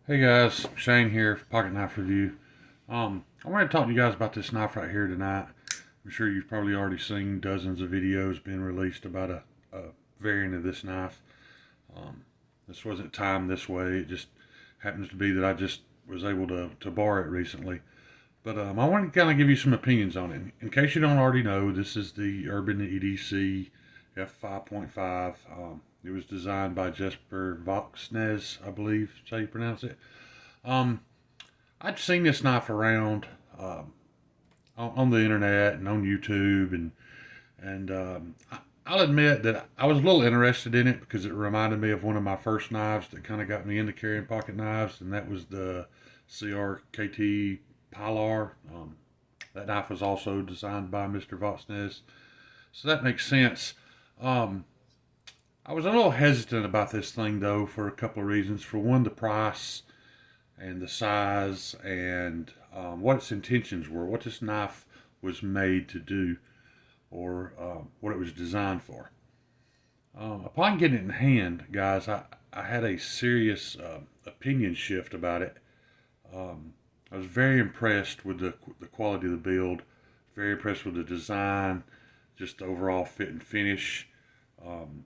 Hey guys, Shane here for Pocket Knife Review. I want to talk to you guys about this knife right here tonight. I'm sure you've probably already seen dozens of videos being released about a variant of this knife. Um, this wasn't timed this way. It just happens to be that I just was able to borrow it recently. But I want to kind of give you some opinions on it. In case you don't already know, this is the Urban EDC F5.5. It was designed by Jesper Voxnes, I believe, is how you pronounce it. Um, I'd seen this knife around on the internet and on YouTube, and I'll admit that I was a little interested in it because it reminded me of one of my first knives that kind of got me into carrying pocket knives, and that was the CRKT Pilar. That knife was also designed by Mr. Voxnes, so that makes sense. Um, I was a little hesitant about this thing though for a couple of reasons. For one, the price and the size and what its intentions were, what this knife was made to do, or what it was designed for. Upon getting it in hand, guys, I had a serious opinion shift about it. I was very impressed with the quality of the build, very impressed with the design, just the overall fit and finish. Um,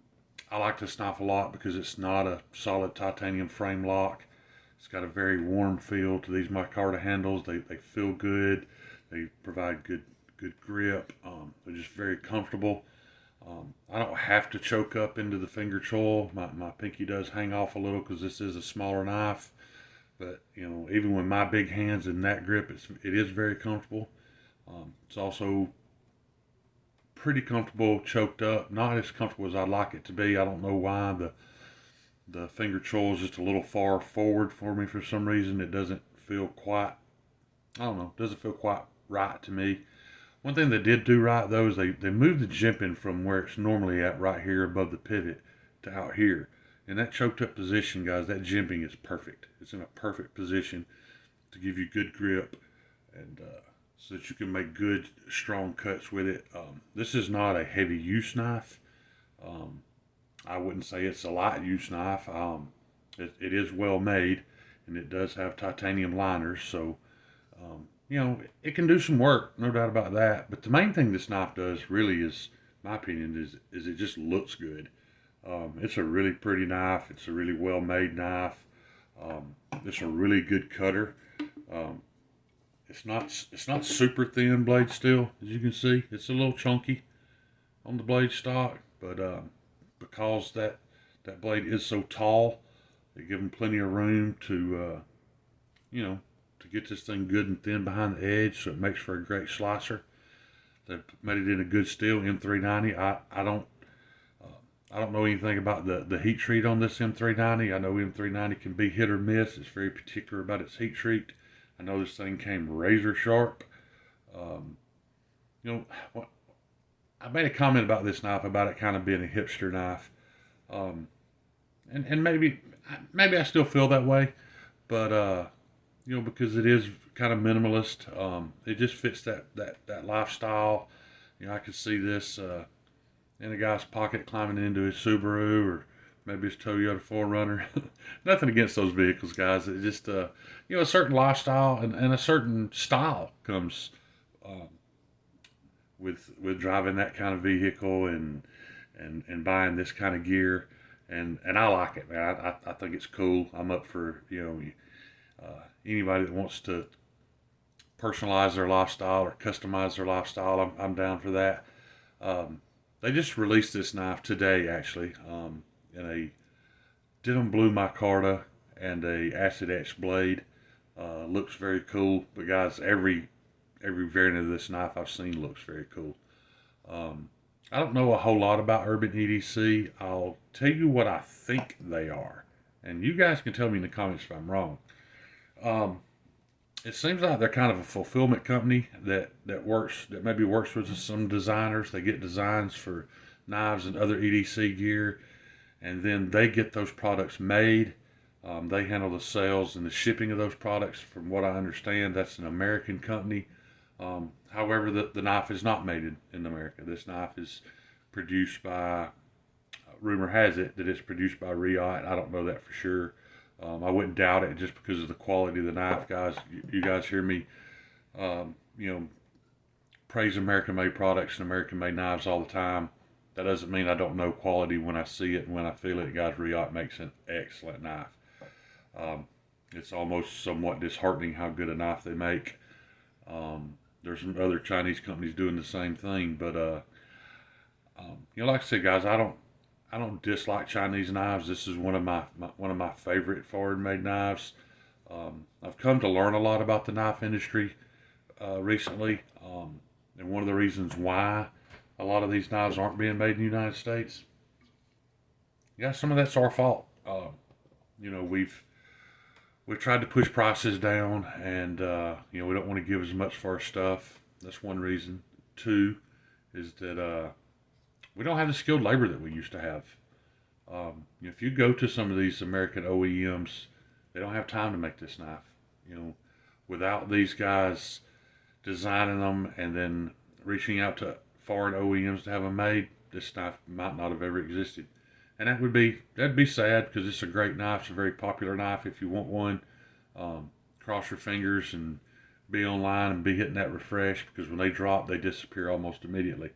I like this knife a lot because it's not a solid titanium frame lock. It's got a very warm feel to these micarta handles. They feel good. They provide good grip. They're just very comfortable. I don't have to choke up into the finger choil. My pinky does hang off a little because this is a smaller knife. But you know, even with my big hands in that grip, it is very comfortable. It's also pretty comfortable choked up. Not as comfortable as I'd like it to be. I don't know why the finger choil is just a little far forward for me for some reason. It doesn't feel quite, I don't know, doesn't feel quite right to me. One thing they did do right though is they moved the jimping from where it's normally at right here above the pivot to out here. In that choked up position, guys, that jimping is perfect. It's in a perfect position to give you good grip and so that you can make good, strong cuts with it. This is not a heavy use knife. Um, I wouldn't say it's a light use knife. It is well made, and it does have titanium liners, so you know it can do some work, no doubt about that. But the main thing this knife does, really, is my opinion, is it just looks good. It's a really pretty knife. It's a really well made knife. It's a really good cutter. Um, it's not super thin blade steel, as you can see. It's a little chunky on the blade stock, but because that blade is so tall, they give them plenty of room to you know to get this thing good and thin behind the edge, so it makes for a great slicer. They've made it in a good steel M390. I don't know anything about the heat treat on this M390. I know M390 can be hit or miss. It's very particular about its heat treat. I know this thing came razor sharp. Um, you know, I made a comment about this knife, about it kind of being a hipster knife. Um, and maybe I still feel that way, but you know, because it is kind of minimalist. It just fits that lifestyle. You know, I could see this in a guy's pocket climbing into his Subaru or maybe his Toyota 4Runner. Nothing against those vehicles, guys. It just you know, a certain lifestyle and a certain style comes um, with driving that kind of vehicle and buying this kind of gear. And I like it, man. I think it's cool. I'm up for, you know, anybody that wants to personalize their lifestyle or customize their lifestyle. I'm down for that. Um, they just released this knife today, actually, in a denim blue micarta and a acid etched blade. Looks very cool. But guys, every variant of this knife I've seen looks very cool. Um, I don't know a whole lot about Urban EDC. I'll tell you what I think they are, and you guys can tell me in the comments if I'm wrong. Um, it seems like they're kind of a fulfillment company that maybe works with some designers. They get designs for knives and other EDC gear, and then they get those products made. They handle the sales and the shipping of those products. From what I understand, that's an American company. However, the knife is not made in America. This knife is produced by, rumor has it that it's produced by Riot. I don't know that for sure. I wouldn't doubt it just because of the quality of the knife, guys. You guys hear me, you know, praise American-made products and American-made knives all the time. That doesn't mean I don't know quality when I see it and when I feel it. Guys, Riot makes an excellent knife. It's almost somewhat disheartening how good a knife they make. There's some other Chinese companies doing the same thing, but you know, like I said, guys, I don't dislike Chinese knives. This is one of my favorite foreign-made knives. I've come to learn a lot about the knife industry recently, and one of the reasons why a lot of these knives aren't being made in the United States. Yeah, some of that's our fault. You know, we've tried to push prices down, and you know, we don't want to give as much for our stuff. That's one reason. Two is that we don't have the skilled labor that we used to have. If you go to some of these American OEMs, they don't have time to make this knife. You know, without these guys designing them and then reaching out to foreign OEMs to have them made, this knife might not have ever existed. And that'd be sad, because it's a great knife. It's a very popular knife. If you want one, cross your fingers and be online and be hitting that refresh, because when they drop, they disappear almost immediately.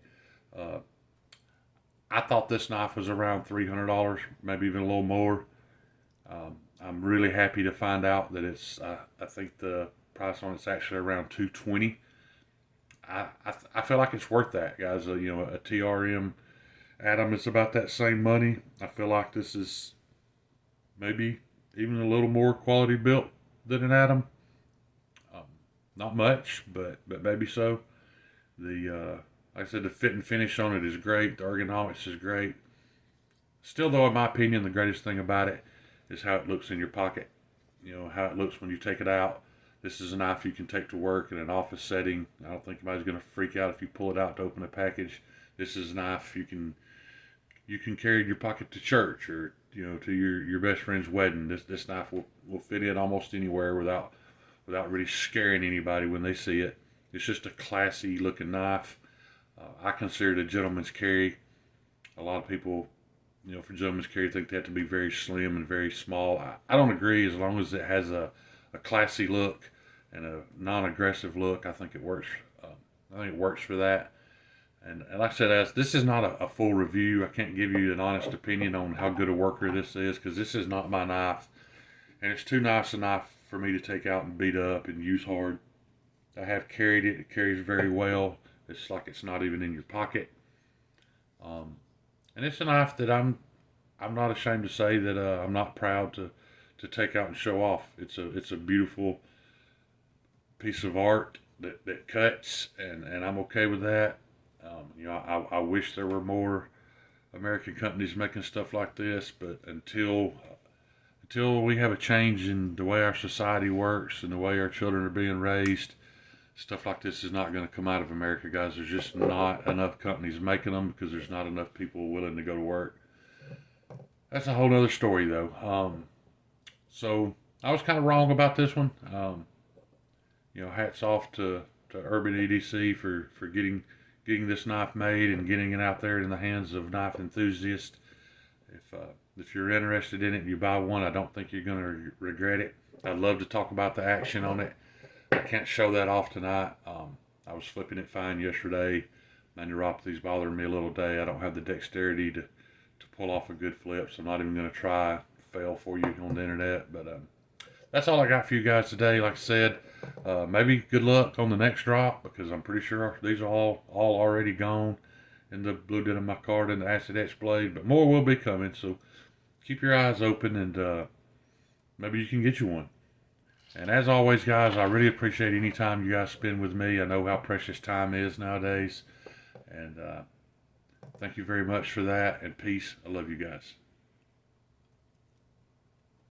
I thought this knife was around $300, maybe even a little more. I'm really happy to find out that it's, I think the price on it's actually around $220. I feel like it's worth that, guys. You know, a TRM Atom is about that same money. I feel like this is maybe even a little more quality built than an Atom. Not much, but maybe so. The like I said, the fit and finish on it is great. The ergonomics is great. Still, though, in my opinion, the greatest thing about it is how it looks in your pocket. You know, how it looks when you take it out. This is a knife you can take to work in an office setting. I don't think anybody's going to freak out if you pull it out to open a package. This is a knife you can carry in your pocket to church, or you know, to your best friend's wedding. This knife will fit in almost anywhere without really scaring anybody when they see it. It's just a classy looking knife. I consider it a gentleman's carry. A lot of people, you know, for gentleman's carry, think they have to be very slim and very small. I don't agree. As long as it has a classy look and a non-aggressive look, I think it works. I think it works for that. And like I said, this is not a full review. I can't give you an honest opinion on how good a worker this is, because this is not my knife. And it's too nice a knife for me to take out and beat up and use hard. I have carried it. It carries very well. It's like it's not even in your pocket. And it's a knife that I'm not ashamed to say that I'm not proud to take out and show off. It's a beautiful piece of art that cuts, and I'm okay with that. You know, I wish there were more American companies making stuff like this, but until we have a change in the way our society works and the way our children are being raised, stuff like this is not going to come out of America, guys. There's just not enough companies making them, because there's not enough people willing to go to work. That's a whole other story, though. So I was kind of wrong about this one. You know, hats off to Urban EDC for getting this knife made and getting it out there in the hands of knife enthusiasts. If you're interested in it and you buy one, I don't think you're going to regret it. I'd love to talk about the action on it. I can't show that off tonight. I was flipping it fine yesterday. My neuropathy's bothering me a little today. I don't have the dexterity to pull off a good flip, so I'm not even going to try. Fail for you on the internet. But that's all I got for you guys today. Like I said, maybe good luck on the next drop, because I'm pretty sure these are all already gone in the blue denim micarta and the acid etch blade, but more will be coming. So keep your eyes open, and maybe you can get you one. And as always, guys, I really appreciate any time you guys spend with me. I know how precious time is nowadays, and thank you very much for that, and peace. I love you guys.